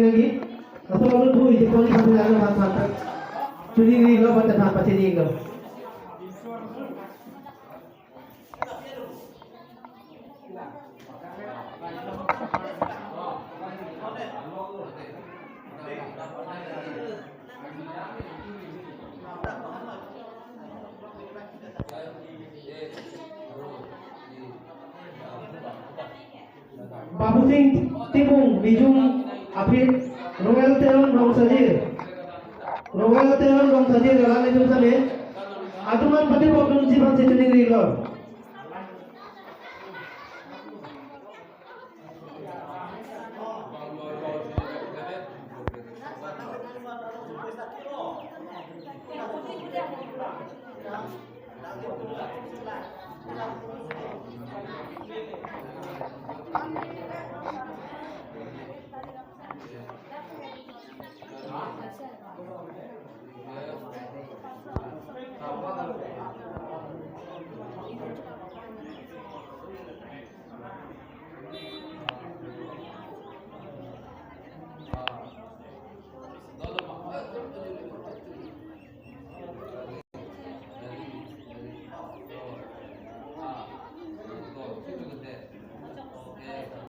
lagi. Atau lalu tuh itu kali sampai ada mata. Tuning ring lo baca tanpa tuning lo. Babu Singh Tibung Bijung Afid Royal Teon Rong Sajir Galang itu sabe Aduman pati problem jiban se tuning ring lo.